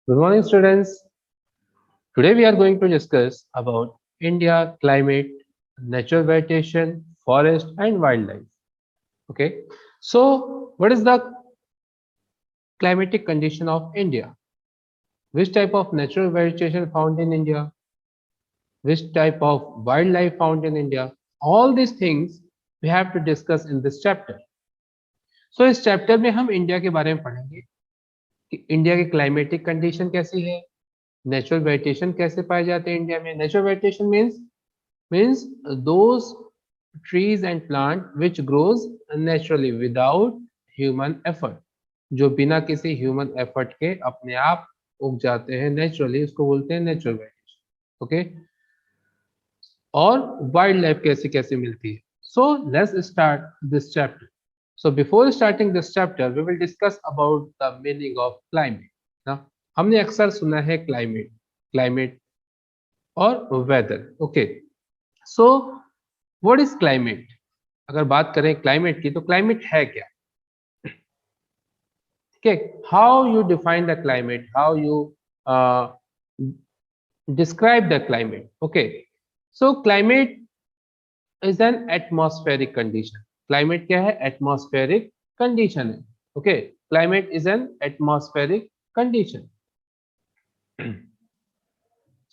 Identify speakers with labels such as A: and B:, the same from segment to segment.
A: Good morning, students. Today we are going to discuss about India climate, natural vegetation, forest, and wildlife. Okay, so what is the climatic condition of India? Which type of natural vegetation found in India? Which type of wildlife found in India? All these things we have to discuss in this chapter. So इस chapter में हम India के बारे में पढ़ेंगे कि India की climatic condition कैसी है, नेचुरल वेजिटेशन कैसे पाए जाते हैं इंडिया में. Natural vegetation means those trees and plant which grows naturally without human effort, जो बिना किसी ह्यूमन एफर्ट के अपने आप उग जाते हैं नेचुरली, उसको बोलते हैं नेचुरल वेजिटेशन. ओके, और वाइल्ड लाइफ कैसे कैसे मिलती है. So let's start this chapter. So before starting this chapter we will discuss about the meaning of climate. ना, हमने अक्सर सुना है क्लाइमेट, क्लाइमेट और weather. Okay, so what is climate? अगर बात करें क्लाइमेट की तो क्लाइमेट है क्या? ठीक है, how you define the climate, how you describe the climate. Okay, so climate is an atmospheric condition. Climate क्या है? Atmospheric condition है. Okay, climate is an atmospheric condition.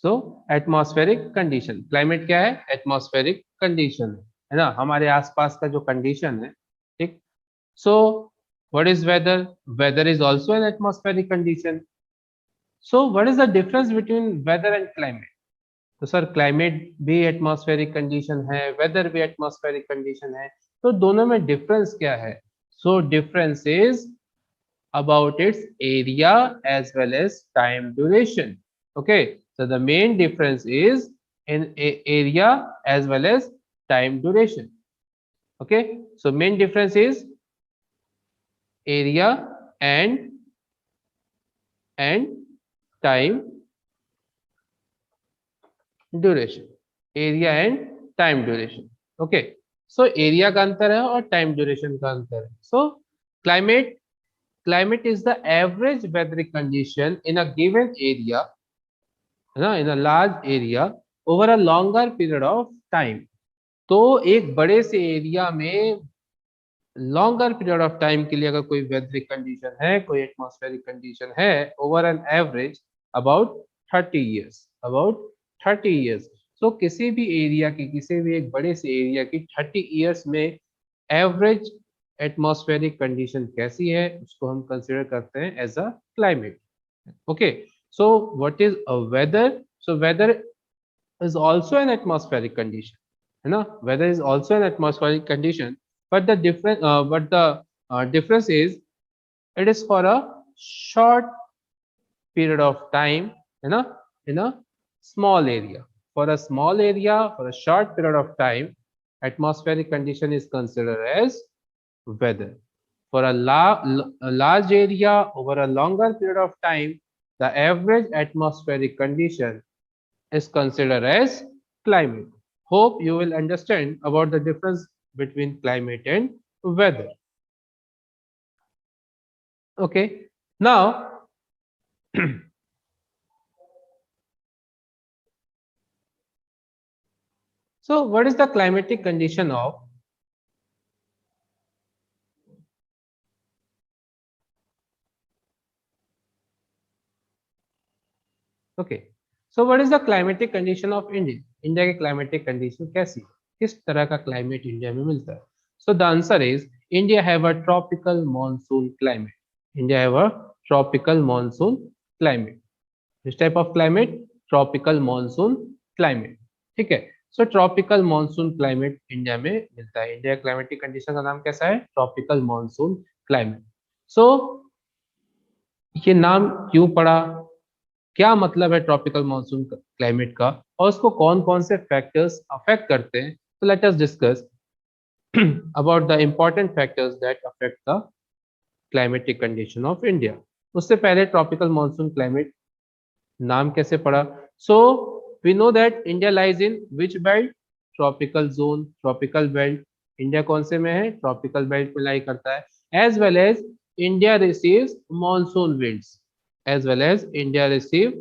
A: So atmospheric condition, climate क्या है? Atmospheric condition है ना, हमारे आसपास का जो कंडीशन है. ठीक, so what is weather? Weather is also an atmospheric condition. So what is the difference between weather and climate? तो सर क्लाइमेट भी एटमॉस्फेरिक कंडीशन है, वेदर भी एटमॉस्फेरिक कंडीशन है, तो दोनों में डिफरेंस क्या है? So difference is about its area as well as time duration. Okay, so the main difference is in area as well as time duration. Okay, so main difference is area and time duration. Area and time duration. Okay, so area का अंतर है और time duration का अंतर है. सो climate climate is the average weather condition in a given area, ना, in a large area over a longer period of time. तो एक बड़े से एरिया में लॉन्गर पीरियड ऑफ टाइम के लिए अगर कोई वेदर कंडीशन है, कोई एटमॉस्फेरिक कंडीशन है, over an average about 30 years, about 30 years. So किसी भी एरिया की, किसी भी एक बड़े से एरिया की 30 ईयर्स में एवरेज एटमॉस्फेरिक कंडीशन कैसी है, उसको हम कंसिडर करते हैं as a climate. Okay, so what is a weather? So weather is also an atmospheric condition, है ना, weather is also an atmospheric condition, but the difference is it is for a short period of time, you know, in a small area. For a small area, for a short period of time, atmospheric condition is considered as weather. For a large area over a longer period of time, the average atmospheric condition is considered as climate. Hope you will understand about the difference between climate and weather. Okay, now so what is the climatic condition of okay, so what is the climatic condition of India? India की climatic condition कैसी है? किस तरह का climate India में मिलता है? So the answer is India have a tropical monsoon climate. India have a tropical monsoon climate. Which type of climate? Tropical monsoon climate. ठीक है, सो ट्रॉपिकल मानसून क्लाइमेट इंडिया में मिलता है. इंडिया क्लाइमेटिक कंडीशन का नाम कैसा है? Tropical monsoon climate. सो ये नाम क्यों पड़ा, क्या मतलब है ट्रॉपिकल मानसून क्लाइमेट का, और उसको कौन कौन से फैक्टर्स अफेक्ट करते हैं? तो let us discuss about the important factors that affect the climatic condition of India. उससे पहले ट्रॉपिकल मानसून क्लाइमेट नाम कैसे पड़ा? So we know that India lies in which belt? Tropical zone, tropical belt. India कौन से में है? Tropical belt में लाई करता है. As well as India receives monsoon winds. as well as India receive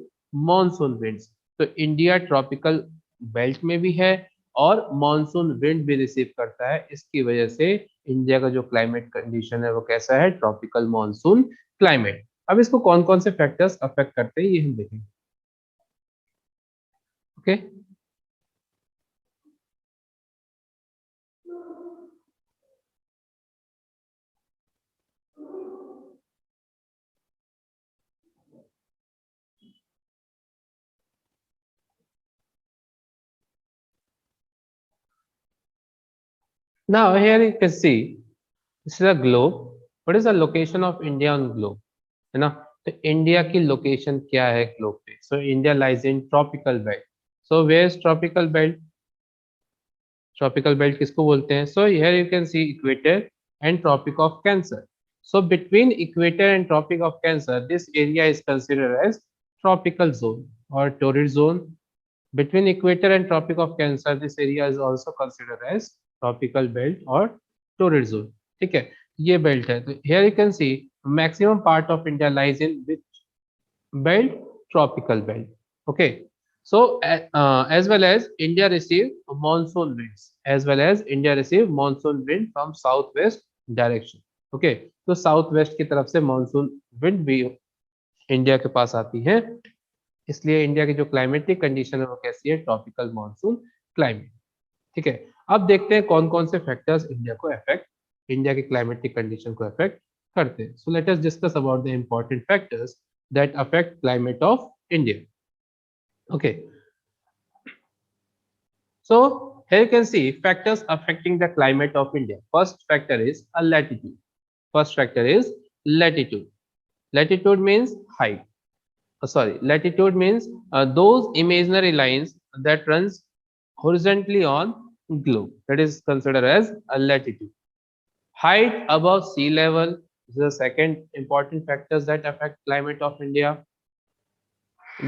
A: monsoon winds. तो इंडिया ट्रॉपिकल बेल्ट में भी है और मॉनसून विंड भी रिसीव करता है, इसकी वजह से इंडिया का जो क्लाइमेट कंडीशन है वो कैसा है, ट्रॉपिकल मॉनसून क्लाइमेट। अब इसको कौन कौन से फैक्टर्स अफेक्ट करते हैं ये हम देखेंगे। Okay, now here you can see this is a globe. What is the location of India on globe? है ना, तो इंडिया की लोकेशन क्या है ग्लोब पे? So India lies in tropical belt. So where is tropical belt? Tropical belt किसको बोलते हैं? So here you can see equator and tropic of cancer. So between equator and tropic of cancer this area is considered as tropical zone और torrid zone. Between equator and Tropic of Cancer, this area is also considered as tropical belt or torrid zone. ठीक है, ये belt है। तो here you can see maximum part of India lies in which belt? Tropical belt. Okay. So as well as India receive monsoon winds, as well as India receive monsoon wind from southwest direction. Okay. तो south west की तरफ से monsoon wind भी India के पास आती है, इसलिए India की जो क्लाइमेटिक कंडीशन है वो कैसी है, ट्रॉपिकल मॉनसून क्लाइमेट। ठीक है, अब देखते हैं कौन कौन से फैक्टर्स इंडिया को अफेक्ट, इंडिया की क्लाइमेटिक कंडीशन को अफेक्ट करते हैं। So let us discuss about the important factors that affect climate of India. Okay, so here you can see factors affecting the climate of India. First factor is a latitude. First factor is latitude. Latitude means height. Sorry, latitude means those imaginary lines that runs horizontally on globe, that is considered as a latitude. Height above sea level is the second important factors that affect climate of India.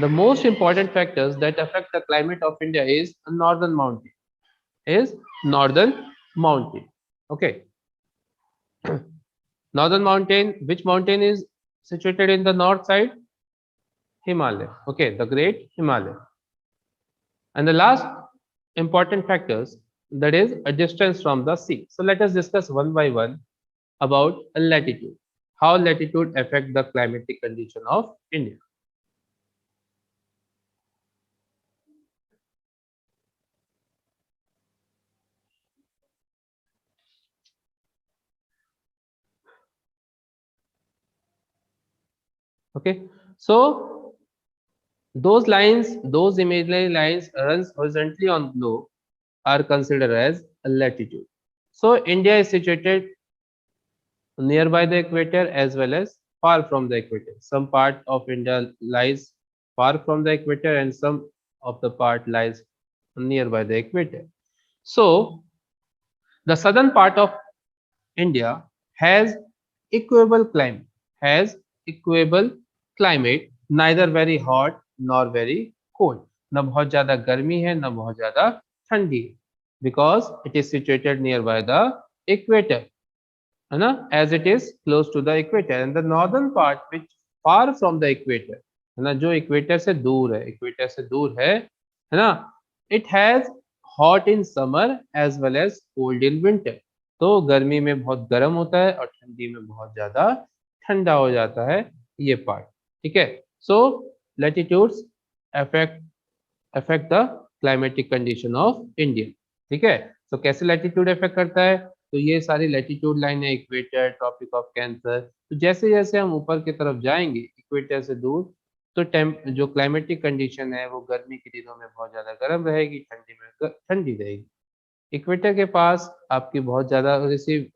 A: The most important factors that affect the climate of India is northern mountain, is northern mountain. Okay, northern mountain, which mountain is situated in the north side? Himalaya. Okay, the great Himalaya. And the last important factors, that is a distance from the sea. So let us discuss one by one about latitude, how latitude affect the climatic condition of India. Okay, so those lines, those imaginary lines runs horizontally on globe are considered as latitude. So India is situated nearby the equator as well as far from the equator. Some part of India lies far from the equator and some of the part lies nearby the equator. So the southern part of India has equable climate, has equable climate, neither very hot nor very cold. न बहुत ज्यादा गर्मी है न बहुत ज्यादा ठंडी है, because it is situated nearby the equator, है ना, as it is close to the equator. And the northern part which far from the equator, है ना, जो इक्वेटर से दूर है, इक्वेटर से दूर है ना, it has hot in summer as well as cold in winter. तो गर्मी में बहुत गर्म होता है और ठंडी में बहुत ज्यादा ठंडा हो जाता है ये पार्ट। ठीक है, so latitudes affect affect the climatic condition of India. ठीक है, तो कैसे लैटिट्यूड अफेक्ट करता है? तो ये सारी लैटिट्यूड लाइन है, इक्वेटर, ट्रॉपिक ऑफ कैंसर। तो जैसे जैसे हम ऊपर की तरफ जाएंगे इक्वेटर से दूर, तो टेम्प जो क्लाइमेटिक कंडीशन है वो गर्मी के दिनों में बहुत ज्यादा गर्म रहेगी, ठंडी में ठंडी रहेगी। इक्वेटर के पास आपकी बहुत ज्यादा रिसीव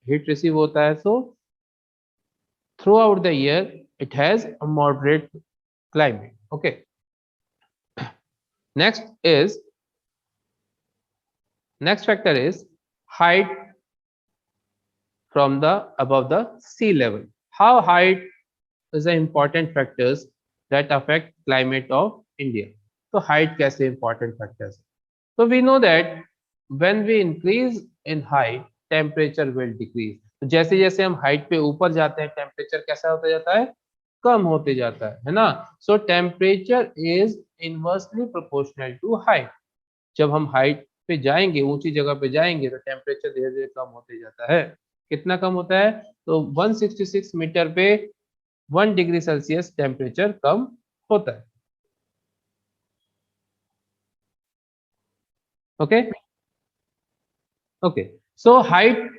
A: हीट रिसीव होता है, so through out the year it has a moderate climate. Okay, next is next factor is height from the above the sea level. How height is the important factors that affect climate of India. So height कैसे important factors? So we know that when we increase in height, temperature will decrease. तो जैसे जैसे हम height पे ऊपर जाते हैं temperature कैसा होता जाता है, कम होते जाता है ना। So temperature is inversely proportional to height. जब हम हाइट पे जाएंगे, ऊंची जगह पे जाएंगे, तो टेम्परेचर धीरे धीरे कम होते जाता है। कितना कम होता है? तो 166 मीटर पे 1 डिग्री सेल्सियस टेम्परेचर कम होता है। Okay okay. सो हाइट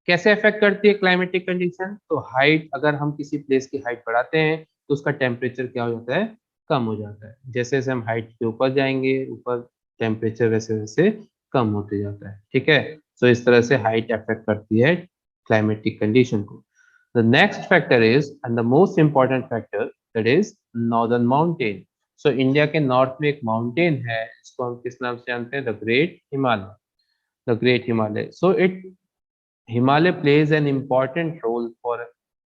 A: कैसे अफेक्ट करती है क्लाइमेटिक कंडीशन? तो हाइट, अगर हम किसी प्लेस की हाइट बढ़ाते हैं तो उसका टेम्परेचर क्या हो जाता है? कम हो जाता है। जैसे जैसे हम हाइट के ऊपर जाएंगे, ऊपर टेम्परेचर वैसे वैसे कम होते जाता है। ठीक है, तो इस तरह से हाइट अफेक्ट करती है क्लाइमेटिक कंडीशन को। The next factor is, and the most important factor, that is northern mountain. So India के नॉर्थ में एक माउंटेन है, इसको हम किस नाम से जानते हैं? The great Himalaya. The great Himalaya. So it Himalaya plays an important role for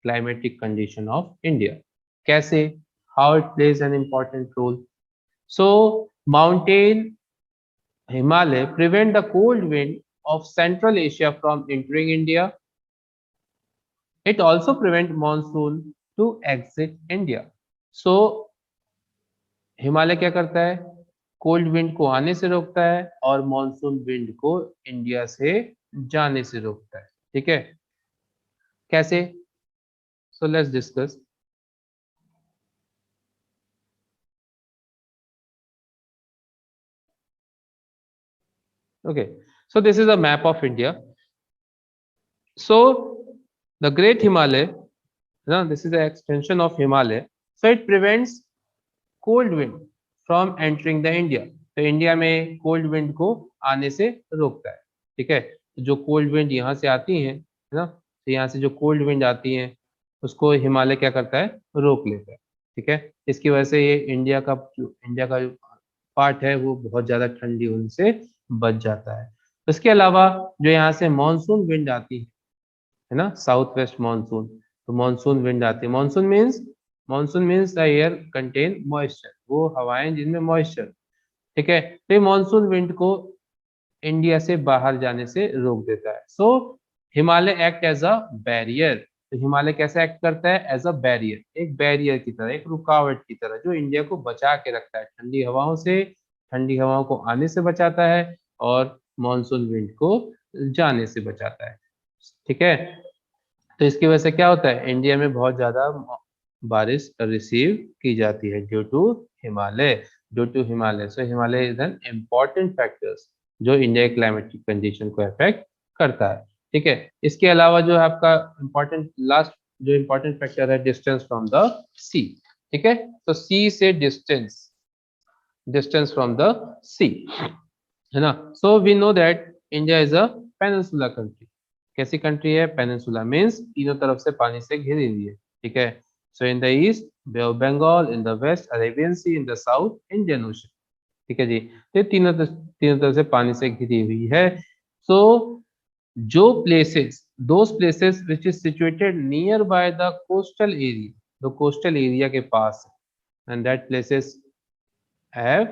A: climatic condition of India. कैसे? How it plays an important role? So mountain Himalaya prevent the cold wind of Central Asia from entering India. It also prevent monsoon to exit India. So Himalaya क्या करता है? Cold wind को आने से रोकता है और मॉनसून विंड को इंडिया से जाने से रोकता है। ठीक है, कैसे? So let's discuss. Okay, so this is a map of India. So the Great Himalaya, now this is the extension of Himalaya. So it prevents cold wind from entering the India. तो India में cold wind को आने से रोकता है। ठीक है, तो जो कोल्ड विंड यहाँ से आती है ना, तो यहाँ से जो कोल्ड विंड आती है उसको हिमालय क्या करता है? रोक लेता है। ठीक है, इसकी वजह से ये इंडिया का जो पार्ट है वो बहुत ज्यादा ठंडी होने से बच जाता है। इसके अलावा जो यहाँ से मानसून विंड आती है ना, साउथ वेस्ट मानसून, तो मानसून विंड आती है। Monsoon means the air contain moisture, वो हवाएं जिनमें मॉइस्चर। ठीक है, तो ये मानसून विंड को इंडिया से बाहर जाने से रोक देता है। So Himalaya act as a barrier. तो हिमालय कैसे एक्ट करता है? एज अ बैरियर, एक बैरियर की तरह, एक रुकावट की तरह, जो इंडिया को बचा के रखता है ठंडी हवाओं से, ठंडी हवाओं को आने से बचाता है और मानसून विंड को जाने से बचाता है। ठीक है, तो इसकी वजह से क्या होता है? इंडिया में बहुत ज्यादा बारिश रिसीव की जाती है due to Himalaya. So Himalaya is an important factors जो इंडिया के क्लाइमेटिक कंडीशन को अफेक्ट करता है। ठीक है, इसके अलावा जो है आपका इम्पोर्टेंट लास्ट जो इम्पोर्टेंट फैक्टर है, डिस्टेंस फ्रॉम द सी। ठीक है, तो सी से distance, distance from the sea, है ना। So we know that India is a peninsula country. कैसी कंट्री है? पेनिनसुला मीन्स तीनों तरफ से पानी से घिरी हुई है। ठीक है, so in the east bay of Bengal, in the west Arabian sea, in the south Indian ocean. ठीक है जी, तो ये तीनों तरफ से पानी से घिरी हुई है। सो जो places, those places which is situated near by the coastal area, जो कोस्टल एरिया के पास है, and that places have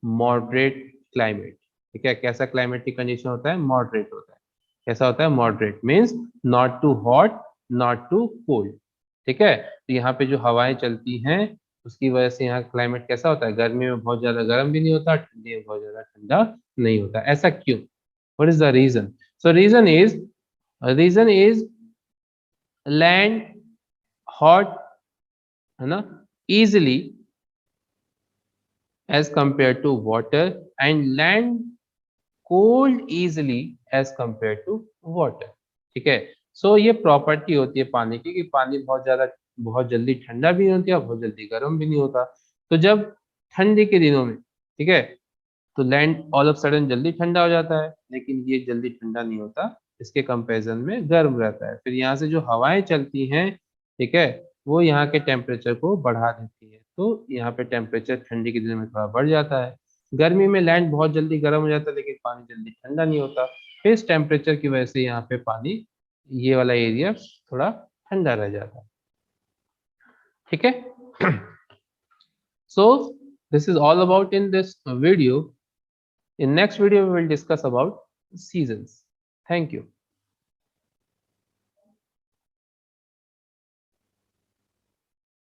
A: moderate climate. ठीक है, कैसा क्लाइमेटिक कंडीशन होता है? मॉडरेट होता है। कैसा होता है? Moderate means not too hot, not too cold. ठीक है, तो यहाँ पे जो हवाएं चलती हैं उसकी वजह से यहाँ क्लाइमेट कैसा होता है? गर्मी में बहुत ज्यादा गर्म भी नहीं होता, ठंडी में बहुत ज्यादा ठंडा नहीं होता। ऐसा क्यों? What is the reason? So reason is land hot, है ना, easily as compared to water, and land cold easily as compared to water। ठीक है, सो ये प्रॉपर्टी होती है पानी की कि पानी बहुत जल्दी ठंडा भी नहीं होती है, बहुत जल्दी गर्म भी नहीं होता। तो जब ठंडी के दिनों में, ठीक है, तो लैंड ऑल ऑफ सडन जल्दी ठंडा हो जाता है, लेकिन ये जल्दी ठंडा नहीं होता, इसके कंपैरिजन में गर्म रहता है। फिर यहाँ से जो हवाएं चलती हैं, ठीक है, वो यहाँ के टेम्परेचर को बढ़ा देती है, तो यहाँ पे टेम्परेचर ठंडी के दिनों में थोड़ा बढ़ जाता है। गर्मी में लैंड बहुत जल्दी गर्म हो जाता है, लेकिन पानी जल्दी ठंडा नहीं होता। फिर इस टेम्परेचर की वजह से यहाँ पे पानी, ये वाला एरिया थोड़ा ठंडा रह जाता है। ठीक है, so this is all about in this video. In next video we will discuss about seasons. Thank you.